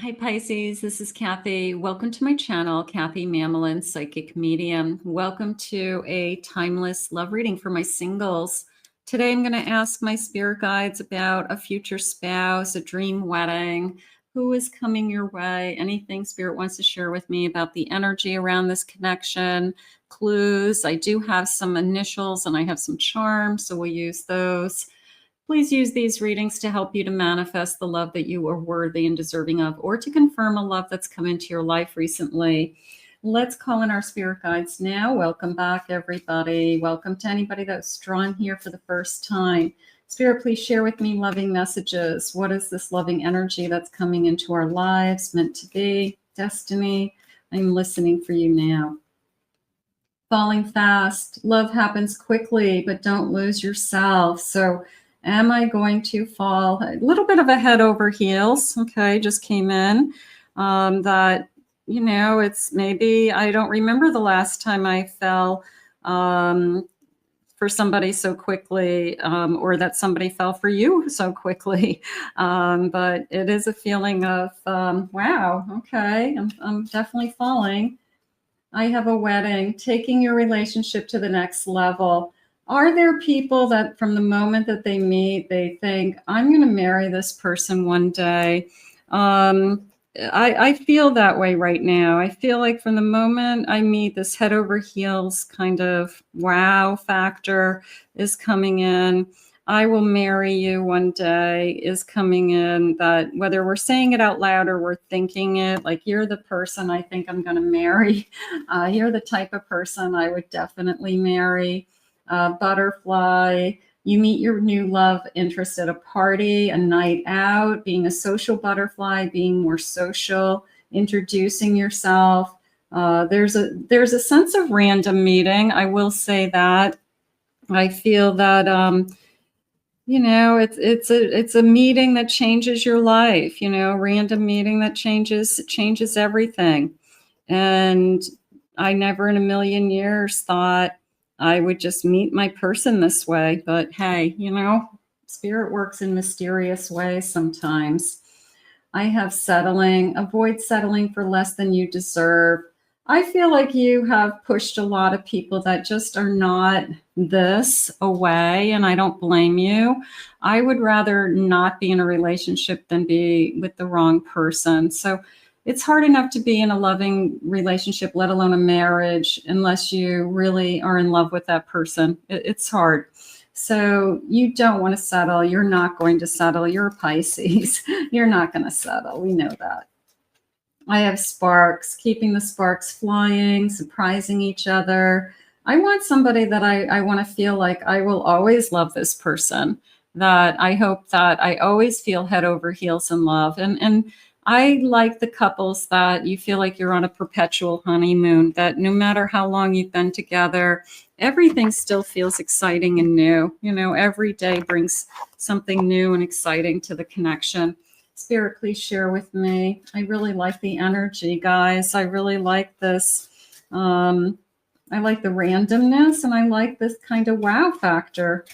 Hi Pisces, this is Kathy. Welcome to my channel, Kathy Mamolen, Psychic Medium. Welcome to a timeless love reading for my singles. Today I'm going to ask my spirit guides about a future spouse, a dream wedding, who is coming your way, anything spirit wants to share with me about the energy around this connection, clues. I do have some initials and I have some charms, so we'll use those. Please use these readings to help you to manifest the love that you are worthy and deserving of, or to confirm a love that's come into your life recently. Let's call in our spirit guides now. Welcome back, everybody. Welcome to anybody that's drawn here for the first time. Spirit, please share with me loving messages. What is this loving energy that's coming into our lives, meant to be, destiny? I'm listening for you now. Falling fast. Love happens quickly, but don't lose yourself. So am I going to fall? A little bit of a head over heels. Okay, just came in. That, you know, it's maybe, I don't remember the last time I fell for somebody so quickly, or that somebody fell for you so quickly. But it is a feeling of, wow, okay, I'm definitely falling. I have a wedding, taking your relationship to the next level. Are there people that from the moment that they meet, they think, I'm going to marry this person one day? I feel that way right now. I feel like from the moment I meet, this head over heels kind of wow factor is coming in. I will marry you one day is coming in, that whether we're saying it out loud or we're thinking it, like you're the person I think I'm going to marry. You're the type of person I would definitely marry. Butterfly, you meet your new love interest at a party, a night out, being a social butterfly, being more social, introducing yourself. There's a sense of random meeting. I will say that. I feel that you know, it's a meeting that changes your life. You know, random meeting that changes everything. And I never in a million years thought I would just meet my person this way. But hey, you know, spirit works in mysterious ways sometimes. I have settling. Avoid settling for less than you deserve. I feel like you have pushed a lot of people that just are not this away, and I don't blame you. I would rather not be in a relationship than be with the wrong person. So it's hard enough to be in a loving relationship, let alone a marriage, unless you really are in love with that person. It's hard. So you don't want to settle. You're not going to settle. You're a Pisces. You're not going to settle. We know that. I have sparks, keeping the sparks flying, surprising each other. I want somebody that I want to feel like I will always love this person, that I hope that I always feel head over heels in love. And I like the couples that you feel like you're on a perpetual honeymoon, that no matter how long you've been together, everything still feels exciting and new. You know, every day brings something new and exciting to the connection. Spirit, please share with me. I really like the energy, guys. I really like this. I like the randomness, and I like this kind of wow factor.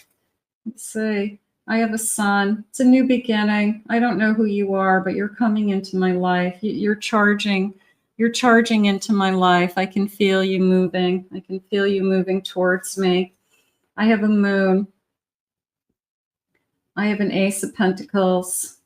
Let's see. I have a son. It's a new beginning. I don't know who you are, but you're coming into my life. You're charging into my life. I can feel you moving. I can feel you moving towards me. I have a moon. I have an ace of pentacles.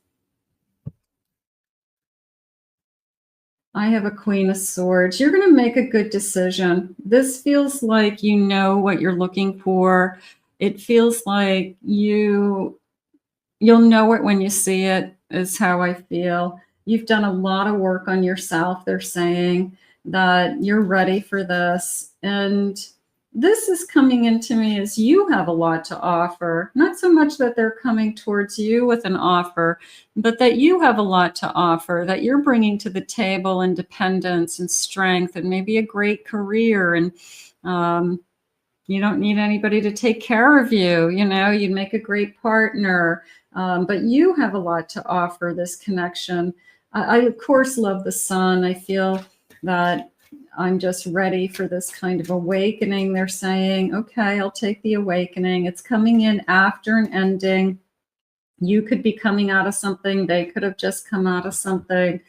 I have a queen of swords. You're going to make a good decision. This feels like you know what you're looking for. It feels like you'll know it when you see it, is how I feel. You've done a lot of work on yourself. They're saying that you're ready for this. And this is coming into me as you have a lot to offer. Not so much that they're coming towards you with an offer, but that you have a lot to offer, that you're bringing to the table independence and strength and maybe a great career. And you don't need anybody to take care of you. You know, you'd make a great partner. But you have a lot to offer this connection. I of course, love the sun. I feel that I'm just ready for this kind of awakening. They're saying, okay, I'll take the awakening. It's coming in after an ending. You could be coming out of something. They could have just come out of something.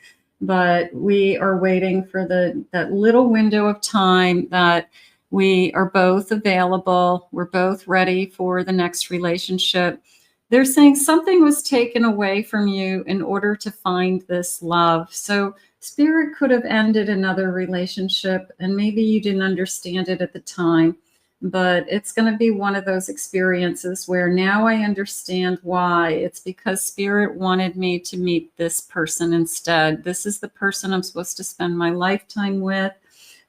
But we are waiting for that little window of time that we are both available. We're both ready for the next relationship. They're saying something was taken away from you in order to find this love. So Spirit could have ended another relationship, and maybe you didn't understand it at the time. But it's going to be one of those experiences where now I understand why. It's because Spirit wanted me to meet this person instead. This is the person I'm supposed to spend my lifetime with.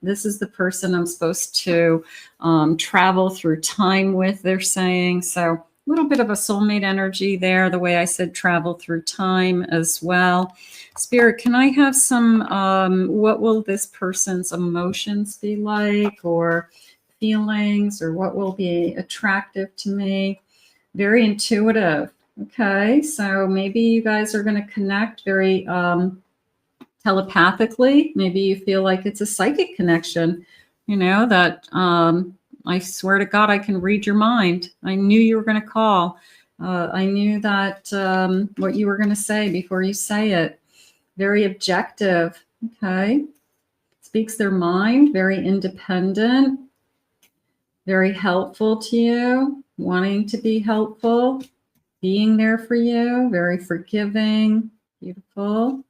This is the person I'm supposed to travel through time with, they're saying. So a little bit of a soulmate energy there, the way I said travel through time as well. Spirit, can I have some, what will this person's emotions be like, or feelings, or what will be attractive to me? Very intuitive. Okay, so maybe you guys are going to connect very telepathically. Maybe you feel like it's a psychic connection, that I swear to God, I can read your mind. I knew you were going to call. I knew that what you were going to say before you say it. Very objective. Okay, speaks their mind, very independent, very helpful to you, wanting to be helpful, being there for you, very forgiving, beautiful,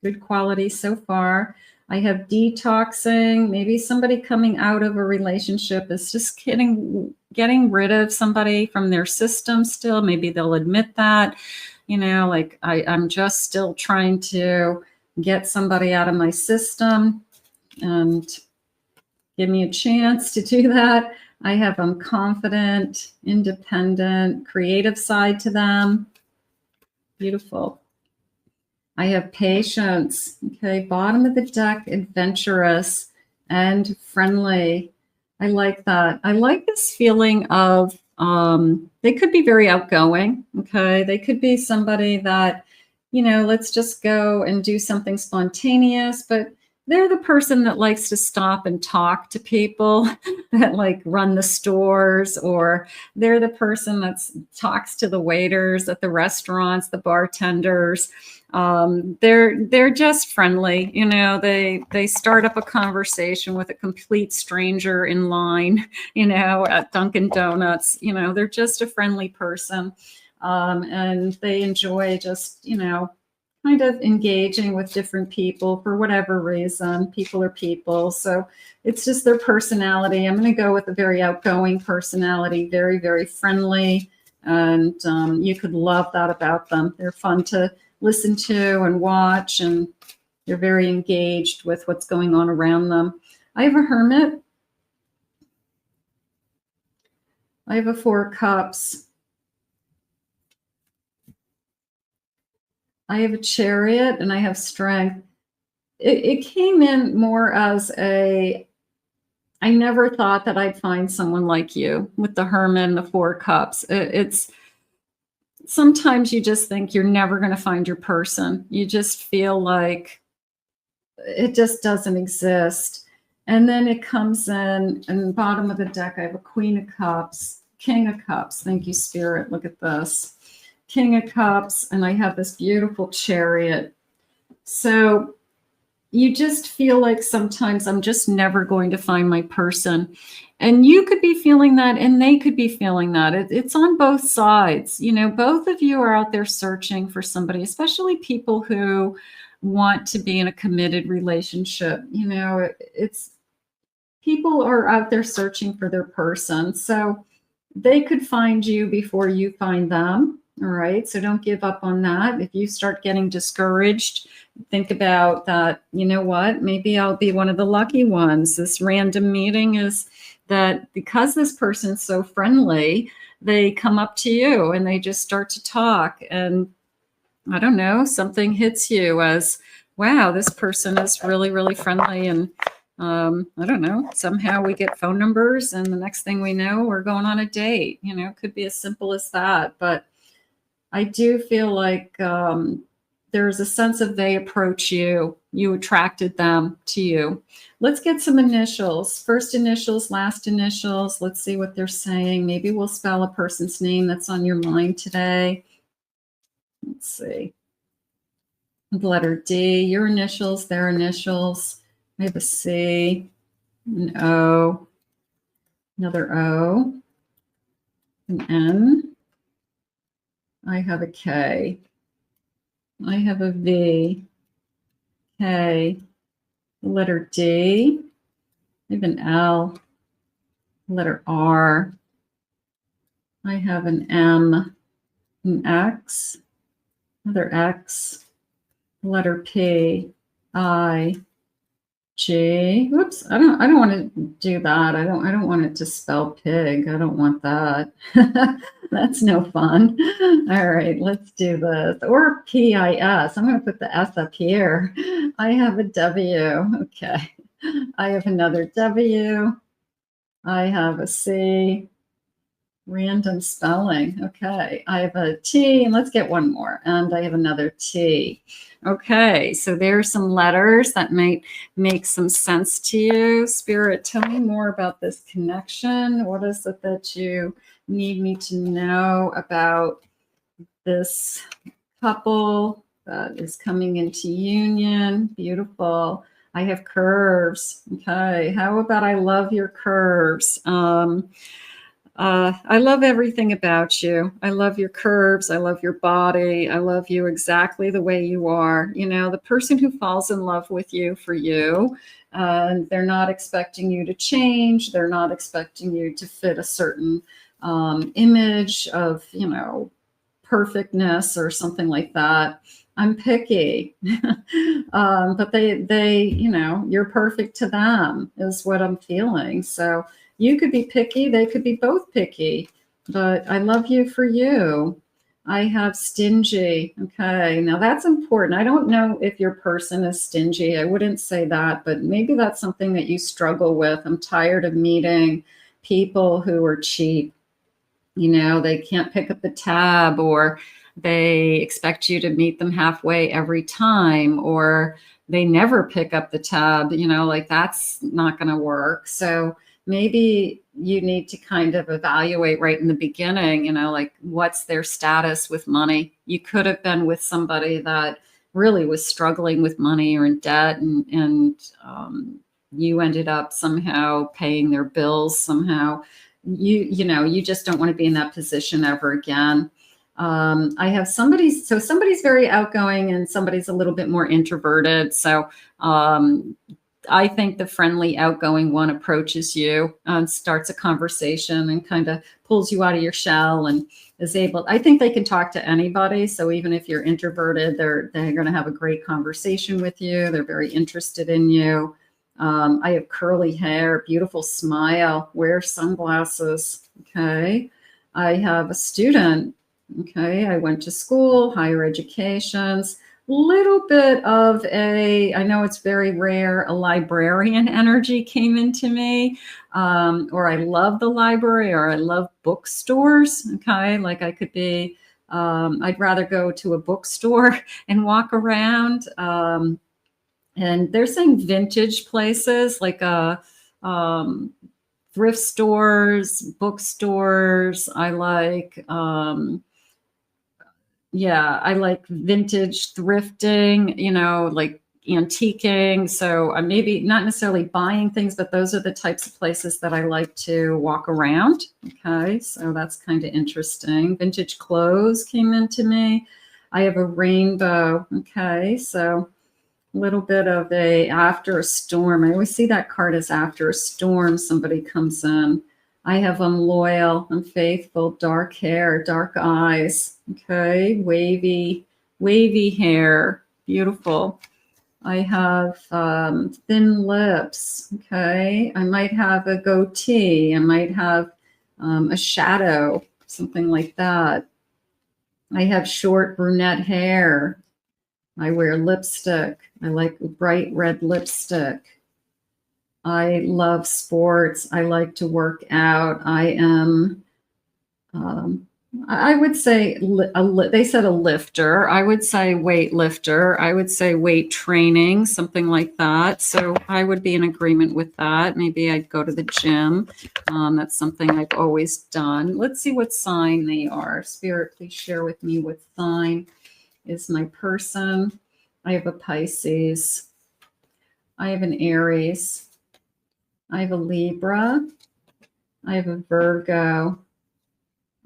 good quality so far. I have detoxing. Maybe somebody coming out of a relationship is just getting rid of somebody from their system still. Maybe they'll admit that, like I'm just still trying to get somebody out of my system, and give me a chance to do that. I have confident, independent, creative side to them. Beautiful. I have patience. Okay, bottom of the deck, adventurous and friendly. I like that. I like this feeling of they could be very outgoing. Okay, they could be somebody that, let's just go and do something spontaneous, but they're the person that likes to stop and talk to people that like run the stores, or they're the person that talks to the waiters at the restaurants, the bartenders. They're just friendly. They start up a conversation with a complete stranger in line, at Dunkin' Donuts. They're just a friendly person. And they enjoy just, kind of engaging with different people for whatever reason. People are people. So it's just their personality. I'm going to go with a very outgoing personality, very, very friendly. And you could love that about them. They're fun to listen to and watch, and they're very engaged with what's going on around them. I have a Hermit. I have a Four of Cups. I have a Chariot, and I have Strength. It came in more as I never thought that I'd find someone like you with the Hermit and the Four of Cups. It's sometimes you just think you're never going to find your person. You just feel like it just doesn't exist. And then it comes in, and the bottom of the deck, I have a Queen of Cups, King of Cups. Thank you, Spirit. Look at this. King of Cups, and I have this beautiful Chariot. So you just feel like sometimes I'm just never going to find my person. And you could be feeling that, and they could be feeling that. It's on both sides. Both of you are out there searching for somebody, especially people who want to be in a committed relationship. It's people are out there searching for their person. So they could find you before you find them. All right. So don't give up on that. If you start getting discouraged, think about that. You know what? Maybe I'll be one of the lucky ones. This random meeting is that because this person's so friendly, they come up to you and they just start to talk. And I don't know, something hits you as, wow, this person is really, really friendly. And I don't know, somehow we get phone numbers, and the next thing we know, we're going on a date. It could be as simple as that. But I do feel like there's a sense of they approach you, you attracted them to you. Let's get some initials, first initials, last initials. Let's see what they're saying. Maybe we'll spell a person's name that's on your mind today. Let's see. The letter D, your initials, their initials. I have a C, an O, another O, an N. I have a K. I have a V, K, the letter D. I have an L, letter R. I have an M, an X, another X, letter P, I, G. Whoops, I don't want to do that. I don't want it to spell pig. I don't want that. That's no fun. All right, let's do this. Or PIS. I'm going to put the S up here. I have a W. Okay. I have another W. I have a C. Random spelling. Okay. I have a T, and let's get one more. And I have another T. Okay. So there's some letters that might make some sense to you. Spirit, tell me more about this connection. What is it that you need me to know about this couple that is coming into union? Beautiful. I have curves. Okay. How about I love your curves? I love everything about you. I love your curves. I love your body. I love you exactly the way you are. You know, the person who falls in love with you for you, they're not expecting you to change. They're not expecting you to fit a certain image of, you know, perfectness or something like that. I'm picky, but they, you know, you're perfect to them is what I'm feeling. So you could be picky. They could be both picky, but I love you for you. I have stingy. Okay. Now that's important. I don't know if your person is stingy. I wouldn't say that, but maybe that's something that you struggle with. I'm tired of meeting people who are cheap. You know, they can't pick up the tab, or they expect you to meet them halfway every time, or they never pick up the tab, you know, like that's not going to work. So maybe you need to kind of evaluate right in the beginning, you know, like what's their status with money. You could have been with somebody that really was struggling with money or in debt, and you ended up somehow paying their bills somehow. You know, you just don't want to be in that position ever again. I have somebody's very outgoing and somebody's a little bit more introverted. So I think the friendly, outgoing one approaches you and starts a conversation and kind of pulls you out of your shell and is able, I think they can talk to anybody. So even if you're introverted, they're going to have a great conversation with you. They're very interested in you. I have curly hair, beautiful smile, wear sunglasses. Okay. I have a student. Okay. I went to school, higher educations. Little bit of I know it's very rare, a librarian energy came into me, or I love the library, or I love bookstores. Okay, like I could be, I'd rather go to a bookstore and walk around. And they're saying vintage places like thrift stores, bookstores. I like. Yeah, I like vintage thrifting, you know, like antiquing. So I'm maybe not necessarily buying things, but those are the types of places that I like to walk around. Okay, so that's kind of interesting. Vintage clothes came into me. I have a rainbow. Okay, so a little bit of after a storm. I always see that card as after a storm, somebody comes in. I have I'm loyal, I'm faithful, dark hair, dark eyes. Okay, wavy hair, beautiful. I have thin lips. Okay, I might have a goatee. I might have a shadow, something like that. I have short brunette hair. I wear lipstick. I like bright red lipstick. I love sports. I like to work out. I am, I would say, they said a lifter. I would say weight lifter. I would say weight training, something like that. So I would be in agreement with that. Maybe I'd go to the gym. That's something I've always done. Let's see what sign they are. Spirit, please share with me what sign. is my person. I have a Pisces. I have an Aries. I have a Libra. I have a Virgo.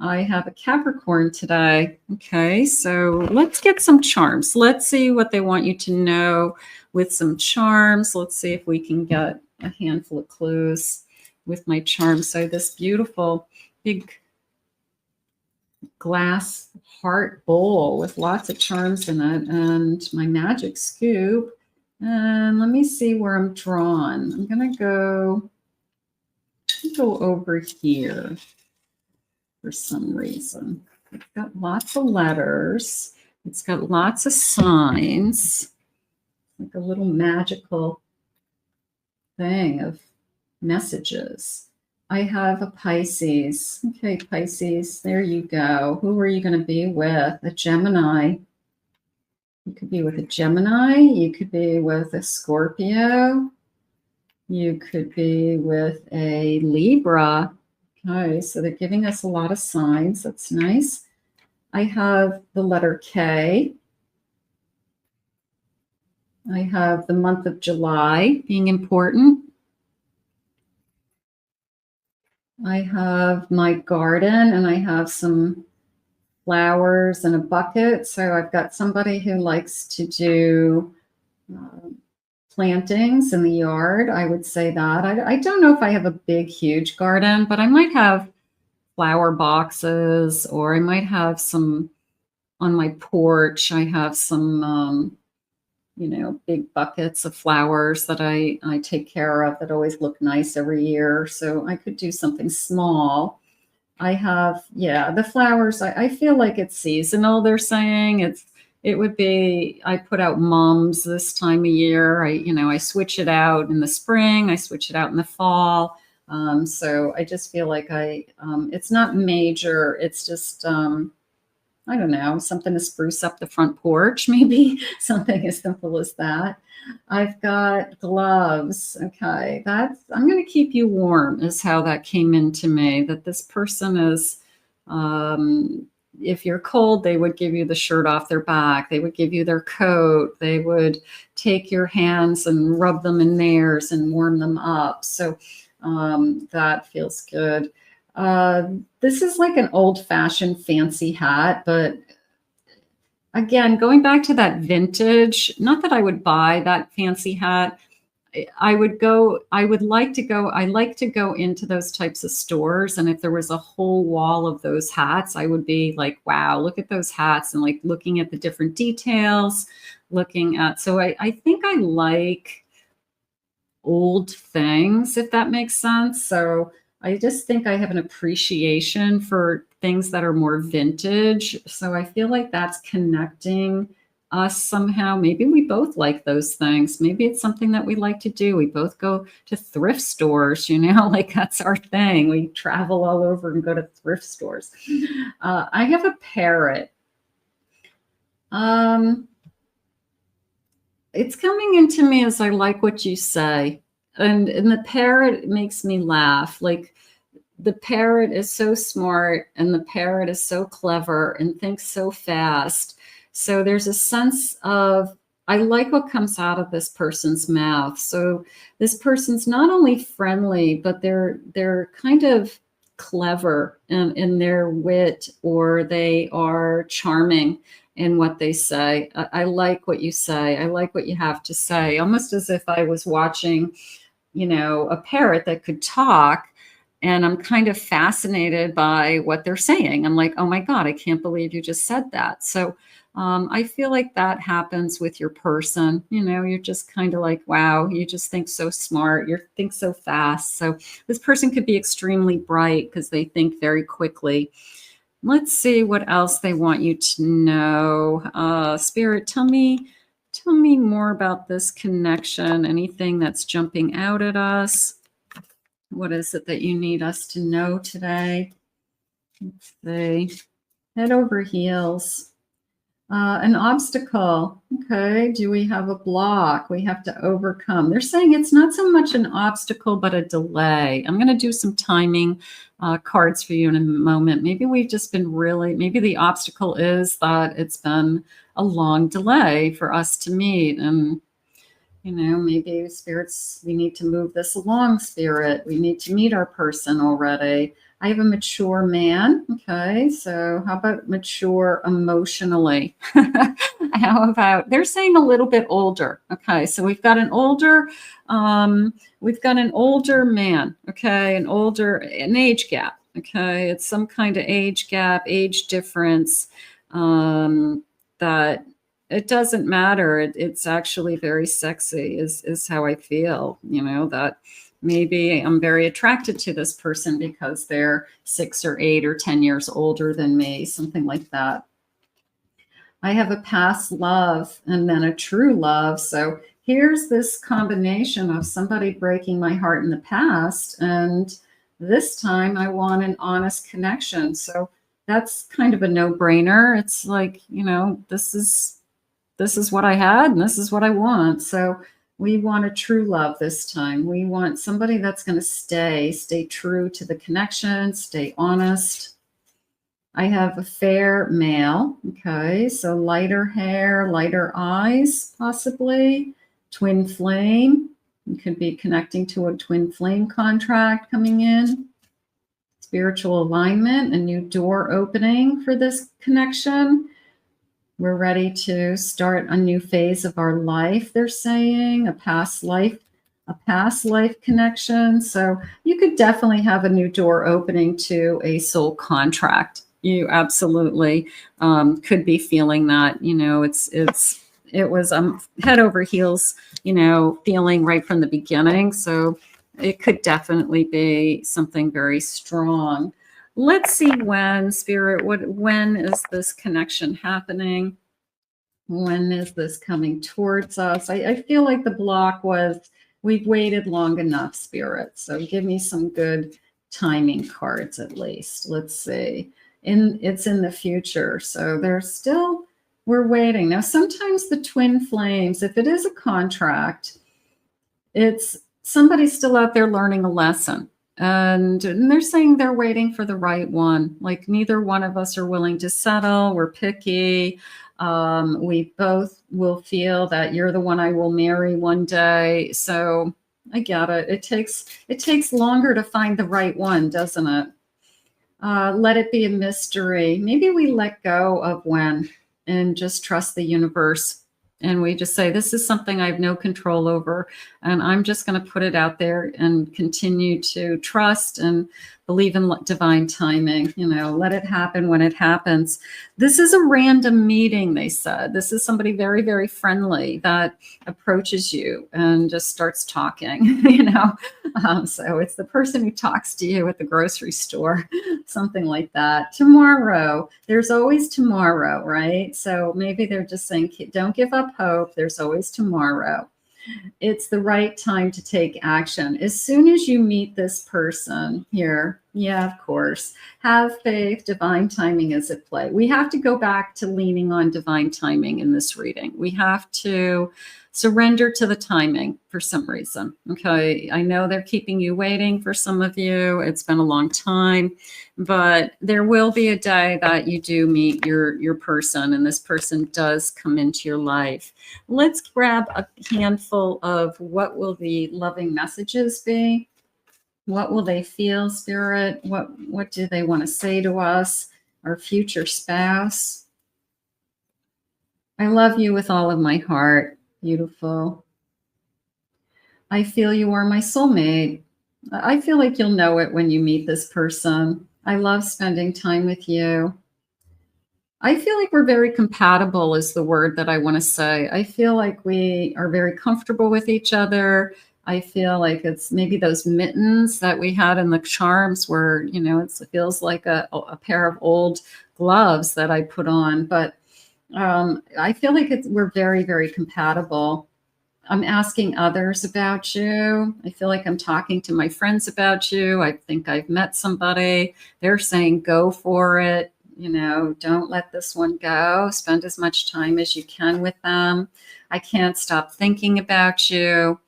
I have a Capricorn today. Okay, so let's get some charms. Let's see what they want you to know with some charms. Let's see if we can get a handful of clues with my charms. So this beautiful big glass heart bowl with lots of charms in it, and my magic scoop. And let me see where I'm drawn. I'm going to go over here for some reason. It's got lots of letters. It's got lots of signs, like a little magical thing of messages. I have a Pisces. Okay, Pisces, there you go. Who are you going to be with? A Gemini. You could be with a Gemini. You could be with a Scorpio. You could be with a Libra. Okay, so they're giving us a lot of signs. That's nice. I have the letter K. I have the month of July being important. I have my garden, and I have some flowers and a bucket. So I've got somebody who likes to do plantings in the yard. I would say that. I don't know if I have a big, huge garden, but I might have flower boxes, or I might have some on my porch. I have some, big buckets of flowers that I take care of that always look nice every year. So I could do something small. I have, the flowers. I feel like it's seasonal. They're saying it would be, I put out mums this time of year. I switch it out in the spring. I switch it out in the fall. So I just feel like it's not major. It's just, I don't know, something to spruce up the front porch, maybe something as simple as that. I've got gloves. Okay, I'm going to keep you warm is how that came into me, that this person is, if you're cold, they would give you the shirt off their back. They would give you their coat. They would take your hands and rub them in theirs and warm them up. So that feels good. This is like an old-fashioned fancy hat, but again, going back to that vintage, not that I would buy that fancy hat. I like to go into those types of stores. And if there was a whole wall of those hats, I would be like, wow, look at those hats, and like looking at the different details, so I think I like old things, if that makes sense. So I just think I have an appreciation for things that are more vintage. So I feel like that's connecting us somehow. Maybe we both like those things. Maybe it's something that we like to do. We both go to thrift stores, like that's our thing. We travel all over and go to thrift stores. I have a parrot. It's coming into me as I like what you say. And the parrot makes me laugh. Like, the parrot is so smart, and the parrot is so clever and thinks so fast. So there's a sense of, I like what comes out of this person's mouth. So this person's not only friendly, but they're kind of clever in their wit, or they are charming in what they say. I like what you say. I like what you have to say, almost as if I was watching, a parrot that could talk, and I'm kind of fascinated by what they're saying. I'm like, oh my God, I can't believe you just said that. So I feel like that happens with your person. You're just kind of like, wow, you just think so smart. You think so fast. So this person could be extremely bright because they think very quickly. Let's see what else they want you to know. Spirit, tell me more about this connection. Anything that's jumping out at us? What is it that you need us to know today? Let's see. Head over heels. An obstacle. Okay. Do we have a block we have to overcome? They're saying it's not so much an obstacle, but a delay. I'm going to do some timing cards for you in a moment. Maybe we've just been maybe the obstacle is that it's been a long delay for us to meet. And, you know, maybe spirits, we need to move this along, spirit. We need to meet our person already. I have a mature man. Okay. So how about mature emotionally? How about, they're saying a little bit older. Okay. So we've got an older, man. Okay. An age gap. Okay. It's some kind of age gap, age difference, that it doesn't matter. It's actually very sexy is how I feel, you know, that maybe I'm very attracted to this person because they're 6 or 8 or 10 years older than me, something like that. I have a past love and then a true love. So here's this combination of somebody breaking my heart in the past. And this time I want an honest connection. So that's kind of a no-brainer. It's like, you know, this is what I had and this is what I want. So we want a true love this time. We want somebody that's going to stay true to the connection, stay honest. I have a fair male. Okay. So lighter hair, lighter eyes, possibly twin flame. You could be connecting to a twin flame contract coming in. Spiritual alignment, a new door opening for this connection. We're ready to start a new phase of our life, they're saying, a past life connection. So you could definitely have a new door opening to a soul contract. You absolutely could be feeling that. You know, it was head over heels, you know, feeling right from the beginning. So it could definitely be something very strong. Let's see when, Spirit, when is this connection happening? When is this coming towards us? I feel like the block was, we've waited long enough, Spirit. So give me some good timing cards at least. Let's see. It's in the future. So we're waiting. Now, sometimes the twin flames, if it is a contract, it's somebody still out there learning a lesson. And they're saying they're waiting for the right one. Like neither one of us are willing to settle. We're picky. We both will feel that you're the one I will marry one day. So I get it. It takes longer to find the right one, doesn't it? Let it be a mystery. Maybe we let go of when and just trust the universe. And we just say, this is something I have no control over. And I'm just going to put it out there and continue to trust and believe in divine timing. You know, let it happen when it happens. This is a random meeting, they said. This is somebody very, very friendly that approaches you and just starts talking, you know. So it's the person who talks to you at the grocery store, something like that. Tomorrow, there's always tomorrow, right? So maybe they're just saying, don't give up hope. There's always tomorrow. It's the right time to take action. As soon as you meet this person here, yeah, of course, have faith, divine timing is at play. We have to go back to leaning on divine timing in this reading. We have to surrender to the timing for some reason. Okay, I know they're keeping you waiting for some of you. It's been a long time, but there will be a day that you do meet your person and this person does come into your life. Let's grab a handful of what will the loving messages be? What will they feel, Spirit? What do they want to say to us? Our future spouse. I love you with all of my heart. Beautiful. I feel you are my soulmate. I feel like you'll know it when you meet this person. I love spending time with you. I feel like we're very compatible is the word that I want to say. I feel like we are very comfortable with each other. I feel like it's maybe those mittens that we had in the charms where, you know, it feels like a pair of old gloves that I put on. But I feel like we're very, very compatible. I'm asking others about you. I feel like I'm talking to my friends about you. I think I've met somebody. They're saying, go for it. You know, don't let this one go. Spend as much time as you can with them. I can't stop thinking about you.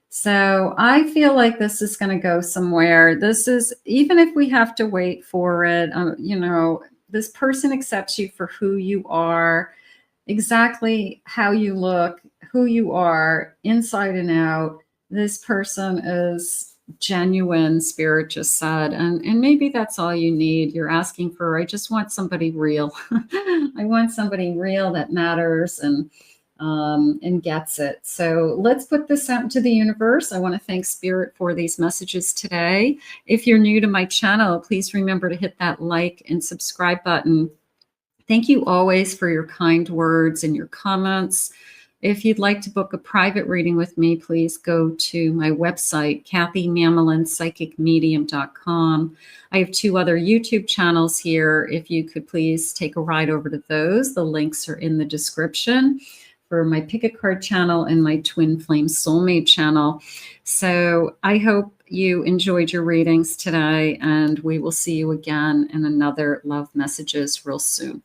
So I feel like this is going to go somewhere. This is, even if we have to wait for it, you know, this person accepts you for who you are. exactly how you look, who you are, inside and out. This person is genuine, Spirit just said. And maybe that's all you need. You're asking for, I just want somebody real. I want somebody real that matters and gets it. So let's put this out into the universe. I want to thank Spirit for these messages today. If you're new to my channel, please remember to hit that like and subscribe button. Thank you always for your kind words and your comments. If you'd like to book a private reading with me, please go to my website, KathyMamolenPsychicMedium.com. I have 2 other YouTube channels here. If you could please take a ride over to those. The links are in the description for my Pick a Card channel and my Twin Flame Soulmate channel. So I hope you enjoyed your readings today, and we will see you again in another Love Messages real soon.